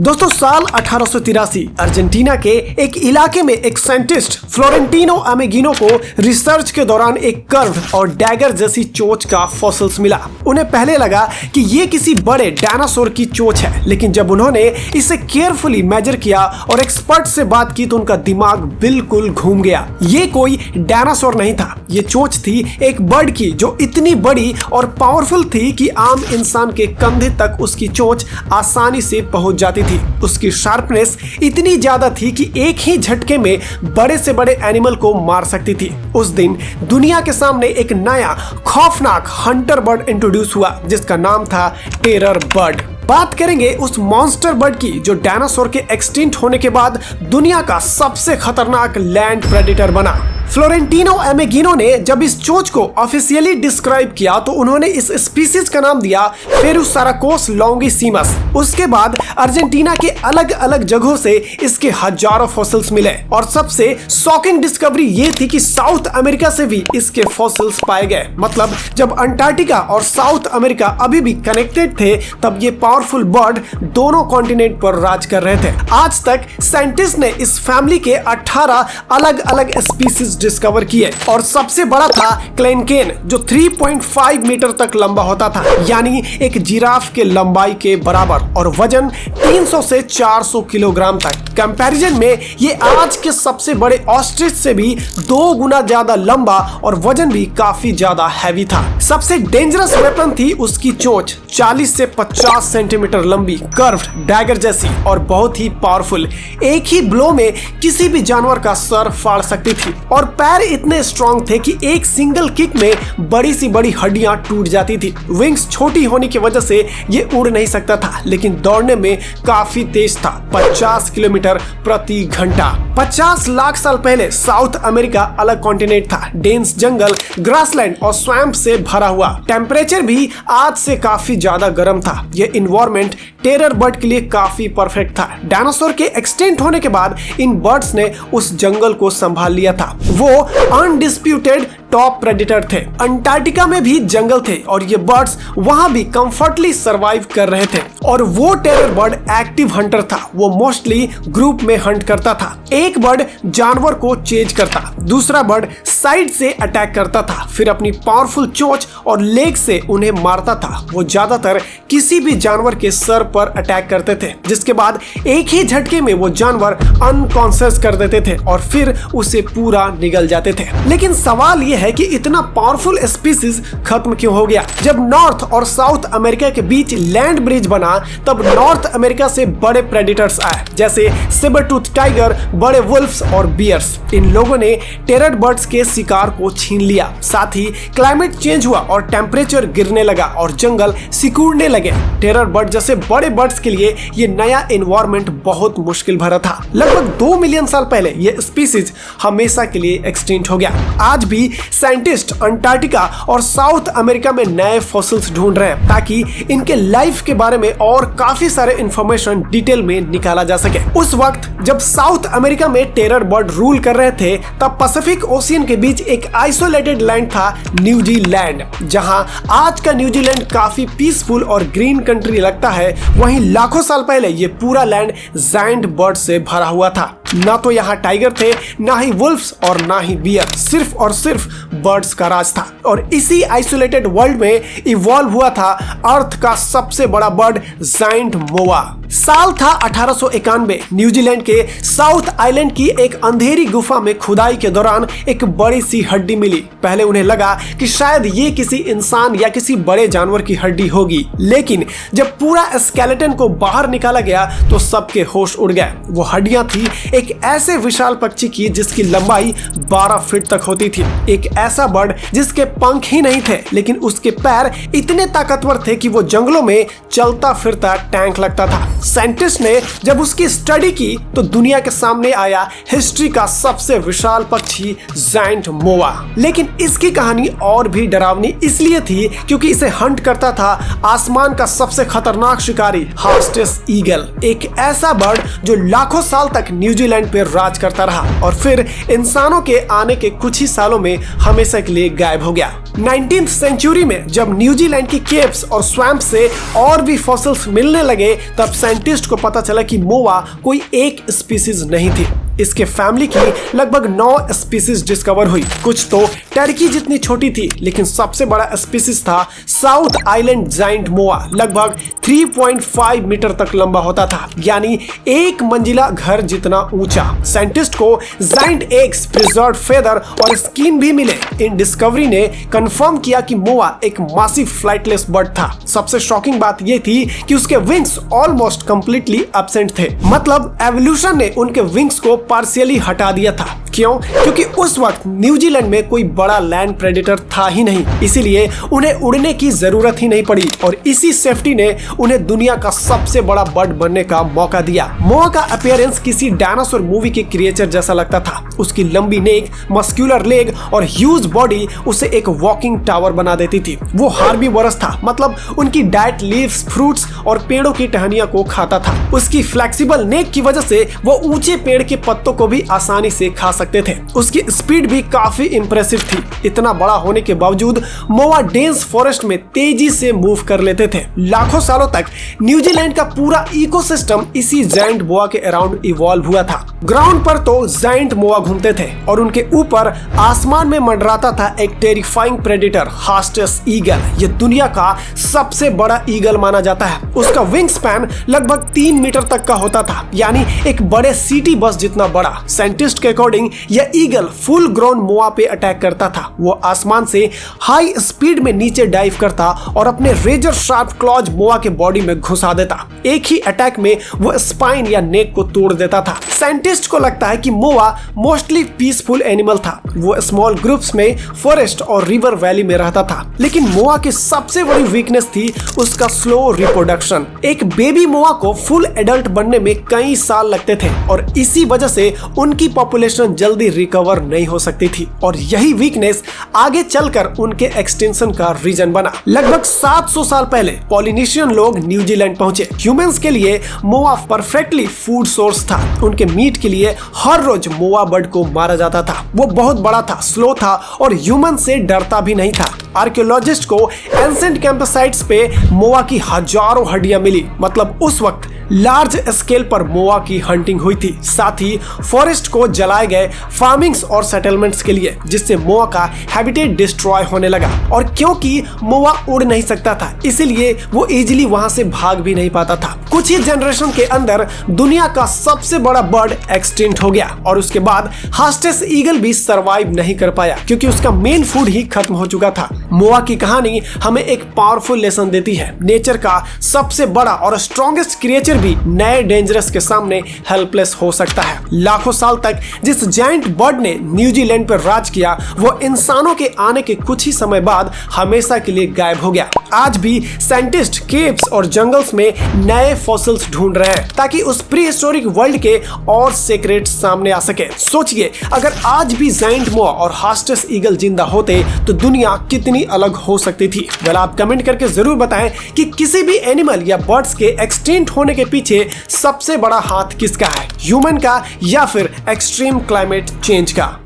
दोस्तों साल 1883 अर्जेंटीना के एक इलाके में एक साइंटिस्ट फ्लोरेंटिनो अमेगिनो को रिसर्च के दौरान एक कर्व और डैगर जैसी चोंच का फॉसिल्स मिला। उन्हें पहले लगा कि ये किसी बड़े डायनासोर की चोंच है, लेकिन जब उन्होंने इसे केयरफुली मेजर किया और एक्सपर्ट से बात की तो उनका दिमाग बिल्कुल घूम गया। ये कोई डायनासोर नहीं था, ये चोंच थी एक बर्ड की जो इतनी बड़ी और पावरफुल थी कि आम इंसान के कंधे तक उसकी चोंच आसानी से पहुंच जाती थी। उसकी शार्पनेस इतनी ज्यादा थी कि एक ही झटके में बड़े से बड़े एनिमल को मार सकती थी। उस दिन दुनिया के सामने एक नया खौफनाक हंटर बर्ड इंट्रोड्यूस हुआ जिसका नाम था टेरर बर्ड। बात करेंगे उस मॉन्स्टर बर्ड की जो डायनासोर के एक्सटिंक्ट होने के बाद दुनिया का सबसे खतरनाक लैंड प्रेडेटर बना। फ्लोरेंटिनो अमेगिनो ने जब इस चोंच को ऑफिशियली डिस्क्राइब किया तो उन्होंने इस स्पीसीज का नाम दिया फेरुसाराकोस लॉन्गिसिमस। उसके बाद अर्जेंटीना के अलग अलग जगहों से इसके हजारों फॉसिल्स मिले और सबसे शॉकिंग डिस्कवरी ये थी कि साउथ अमेरिका से भी इसके फॉसिल्स पाए गए। मतलब जब अंटार्कटिका और साउथ अमेरिका अभी भी कनेक्टेड थे तब ये पावरफुल बर्ड दोनों कॉन्टिनेंट पर राज कर रहे थे। आज तक साइंटिस्ट ने इस फैमिली के 18 अलग अलग स्पीसीज डिस्कवर किए और सबसे बड़ा था क्लेनकेन जो 3.5 मीटर तक लंबा होता था, यानी एक जिराफ के लंबाई के बराबर, और वजन 300 से 400 किलोग्राम तक। कंपैरिजन में ये आज के सबसे बड़े ऑस्ट्रिच से भी 2 गुना ज्यादा लंबा और वजन भी काफी ज्यादा हैवी था। सबसे डेंजरस वेपन थी उसकी चोंच, 40 से 50 सेंटीमीटर लंबी, कर्व्ड डैगर जैसी और बहुत ही पावरफुल। एक ही ब्लो में किसी भी जानवर का सर फाड़ सकती थी और पैर इतने स्ट्रॉन्ग थे कि एक सिंगल किक में बड़ी सी बड़ी हड्डियां टूट जाती थी। विंग्स छोटी होने की वजह से ये उड़ नहीं सकता था, लेकिन दौड़ने में काफी तेज था, 50 किलोमीटर प्रति घंटा। 50 लाख साल पहले साउथ अमेरिका अलग कॉन्टिनेंट था, डेंस जंगल, ग्रासलैंड और स्वैम्प से भरा हुआ। टेम्परेचर भी आज से काफी ज्यादा गर्म था। यह इन्वायरमेंट टेरर बर्ड के लिए काफी परफेक्ट था। डायनासोर के एक्सटिंक्ट होने के बाद इन बर्ड्स ने उस जंगल को संभाल लिया था। वो अनडिस्प्यूटेड टॉप प्रेडेटर थे। अंटार्कटिका में भी जंगल थे और ये बर्ड्स वहां भी कंफर्टली सरवाइव कर रहे थे। और वो टेरर बर्ड एक्टिव हंटर था, वो मोस्टली ग्रुप में हंट करता था। एक बर्ड जानवर को चेज करता, दूसरा बर्ड साइड से अटैक करता था, फिर अपनी पावरफुल चोंच और लेग से उन्हें मारता था। वो ज्यादातर किसी भी जानवर के सर पर अटैक करते थे, जिसके बाद एक ही झटके में वो जानवर अनकॉन्शियस कर देते थे और फिर उसे पूरा निगल जाते थे। लेकिन सवाल यह है कि इतना पावरफुल स्पीसीज खत्म क्यों हो गया? जब नॉर्थ और साउथ अमेरिका के बीच लैंड ब्रिज बना तब नॉर्थ अमेरिका से बड़े प्रेडेटर्स आए, जैसे सेबर टूथ टाइगर, बड़े वुल्फ्स और बियर्स। इन लोगों ने टेरर बर्ड्स के शिकार को छीन लिया। साथ ही क्लाइमेट चेंज हुआ और टेम्परेचर गिरने लगा और जंगल सिकुड़ने लगे। टेरर बर्ड जैसे बड़े बर्ड्स के लिए ये नया एनवायरनमेंट बहुत मुश्किल भरा था। लगभग 2 मिलियन साल पहले ये स्पीसीज हमेशा के लिए एक्सटिंक्ट हो गया। आज भी साइंटिस्ट अंटार्कटिका और साउथ अमेरिका में नए फॉसिल्स ढूंढ रहे हैं ताकि इनके लाइफ के बारे में और काफी सारे इंफॉर्मेशन डिटेल में निकाला जा सके। उस वक्त जब साउथ अमेरिका में टेरर बर्ड रूल कर रहे थे तब पैसिफिक ओशियन के बीच एक आइसोलेटेड लैंड था न्यूजीलैंड। जहां आज का न्यूजीलैंड काफी पीसफुल और ग्रीन कंट्री लगता है, वहीं लाखों साल पहले ये पूरा लैंड जायंट बर्ड से भरा हुआ था। ना तो यहाँ टाइगर थे, ना ही वुल्फ्स और ना ही बियर, सिर्फ और सिर्फ बर्ड्स का राज था। और इसी आइसोलेटेड वर्ल्ड में इवॉल्व हुआ था अर्थ का सबसे बड़ा बर्ड जायंट मोआ। साल था 1891। न्यूजीलैंड के साउथ आइलैंड की एक अंधेरी गुफा में खुदाई के दौरान एक बड़ी सी हड्डी मिली। पहले उन्हें लगा कि शायद ये किसी इंसान या किसी बड़े जानवर की हड्डी होगी, लेकिन जब पूरा स्केलेटन को बाहर निकाला गया तो सबके होश उड़ गए। वो हड्डियां थी एक ऐसे विशाल पक्षी की जिसकी लंबाई 12 फीट तक होती थी। एक ऐसा बर्ड जिसके पंख ही नहीं थे, लेकिन उसके पैर इतने ताकतवर थे कि वो जंगलों में चलता फिरता टैंक लगता था। साइंटिस्ट ने जब उसकी स्टडी की तो दुनिया के सामने आया हिस्ट्री का सबसे विशाल पक्षी जायंट मोआ। लेकिन इसकी कहानी और भी डरावनी इसलिए थी क्योंकि इसे हंट करता था आसमान का सबसे खतरनाक शिकारी हार्स्टेस ईगल, एक ऐसा बर्ड जो लाखों साल तक न्यूजीलैंड न्यूजीलैंड पे राज करता रहा और फिर इंसानों के आने के कुछ ही सालों में हमेशा के लिए गायब हो गया। 19th सेंचुरी में जब न्यूजीलैंड की केव्स और स्वैम्प से और भी फॉसिल्स मिलने लगे, तब साइंटिस्ट को पता चला कि मोआ कोई एक स्पीसीज नहीं थी। इसके फैमिली की लगभग 9 स्पीसीज डिस्कवर हुई। कुछ तो टर्की जितनी छोटी थी, लेकिन सबसे बड़ा स्पीसीज था साउथ आइलैंड जायंट मोआ। लगभग 3.5 मीटर तक लंबा होता था, यानी एक मंजिला घर जितना ऊंचा। साइंटिस्ट को जायंट एग्स, प्रिजर्व्ड फेदर और स्किन भी मिले। इन डिस्कवरी ने कंफर्म किया कि मोआ एक मासिव फ्लाइटलेस बर्ड था। सबसे शॉकिंग बात यह थी कि उसके विंग्स ऑलमोस्ट कंप्लीटली एब्सेंट थे। मतलब एवोल्यूशन ने उनके विंग्स को पार्शियली हटा दिया था। क्यों? क्योंकि उस वक्त न्यूजीलैंड में कोई बड़ा लैंड प्रेडेटर था ही नहीं, इसीलिए उन्हें उड़ने की जरूरत ही नहीं पड़ी और इसी सेफ्टी ने उन्हें दुनिया का सबसे बड़ा बर्ड बनने का मौका दिया। मोआ का अपीयरेंस किसी डायनासोर मूवी के क्रिएचर जैसा लगता था। उसकी लंबी नेक, मस्कुलर लेग और ह्यूज बॉडी उसे एक वॉकिंग टावर बना देती थी। वो हार्बीवोरस था, मतलब उनकी डाइट लीव्स, फ्रूट्स और पेड़ों की टहनियों को खाता था। उसकी फ्लेक्सिबल नेक की वजह से वो ऊंचे पेड़ के पत्तों को भी आसानी से खा सकते थे। उसकी स्पीड भी काफी इंप्रेसिव थी। इतना बड़ा होने के बावजूद मोआ डेंस फॉरेस्ट में तेजी से मूव कर लेते थे। लाखों सालों तक न्यूजीलैंड का पूरा इकोसिस्टम इसी जायंट मोआ के अराउंड इवॉल्व हुआ था। ग्राउंड पर तो जायंट मोआ घूमते थे और उनके ऊपर आसमान में मंडराता था एक टेरिफाइंग प्रेडेटर, हास्टेस ईगल। ये दुनिया का सबसे बड़ा ईगल माना जाता है। उसका विंग स्पैन लगभग 3 मीटर तक का होता था, यानी एक बड़े सिटी बस जितना बड़ा। साइंटिस्ट के अकॉर्डिंग यह ईगल फुल ग्रोन मोआ पे अटैक करता था। वो आसमान से हाई स्पीड में नीचे डाइव करता और अपने रेजर शार्प क्लॉज मोआ के बॉडी में घुसा देता। एक ही अटैक में वो स्पाइन या नेक को तोड़ देता था। साइंटिस्ट को लगता है कि मोआ मोस्टली पीसफुल एनिमल था। वो स्मॉल ग्रुप्स में फॉरेस्ट और रिवर वैली में रहता था, लेकिन मोआ की सबसे बड़ी वीकनेस थी उसका स्लो रिप्रोडक्शन। एक बेबी मोआ को फुल एडल्ट बनने में कई साल लगते थे और इसी वजह से उनकी पॉपुलेशन जल्दी रिकवर नहीं हो सकती थी और यही वीकनेस आगे चलकर उनके एक्सटेंशन का रीजन बना। लगभग 700 साल पहले पॉलिनेशियन लोग न्यूजीलैंड पहुंचे। ह्यूमंस के लिए मोआ परफेक्टली फूड सोर्स था। उनके मीट के लिए हर रोज मोआ बर्ड को मारा जाता था। वो बहुत बड़ा था, स्लो था और ह्यूमन से डरता भी नहीं था। आर्कियोलॉजिस्ट को एंसेंट कैंपसाइट्स पे मोआ की हजारों हड्डियां मिली। मतलब उस वक्त लार्ज स्केल पर मोआ की हंटिंग हुई थी। साथ ही फॉरेस्ट को जलाए गए फार्मिंग्स और सेटलमेंट्स के लिए, जिससे मोआ का हैबिटेट डिस्ट्रॉय होने लगा। और क्योंकि मोआ उड़ नहीं सकता था, इसीलिए वो इजीली वहां से भाग भी नहीं पाता था। कुछ ही जनरेशन के अंदर दुनिया का सबसे बड़ा बर्ड एक्सटिंक्ट हो गया और उसके बाद हास्टेस ईगल भी सरवाइव नहीं कर पाया, क्योंकि उसका मेन फूड ही खत्म हो चुका था। मोआ की कहानी हमें एक पावरफुल लेसन देती है। नेचर का सबसे बड़ा और स्ट्रॉन्गेस्ट क्रिएचर भी नए डेंजरस के सामने हेल्पलेस हो सकता है। लाखों साल तक जिस जायंट बर्ड ने न्यूजीलैंड पर राज किया, वो इंसानों के आने के कुछ ही समय बाद हमेशा के लिए गायब हो गया। आज भी साइंटिस्ट केव्स और जंगल्स में नए फॉसिल्स ढूंढ रहे हैं, ताकि उस प्री हिस्टोरिक वर्ल्ड के और सीक्रेट सामने आ सके। सोचिए, अगर आज भी जायंट मोआ और हास्टेस ईगल जिंदा होते तो दुनिया कितनी अलग हो सकती थी। वेल, आप कमेंट करके जरूर बताएं कि किसी भी एनिमल या बर्ड्स के एक्सटिंक्ट होने के पीछे सबसे बड़ा हाथ किसका है, ह्यूमन का या फिर एक्सट्रीम क्लाइमेट चेंज का।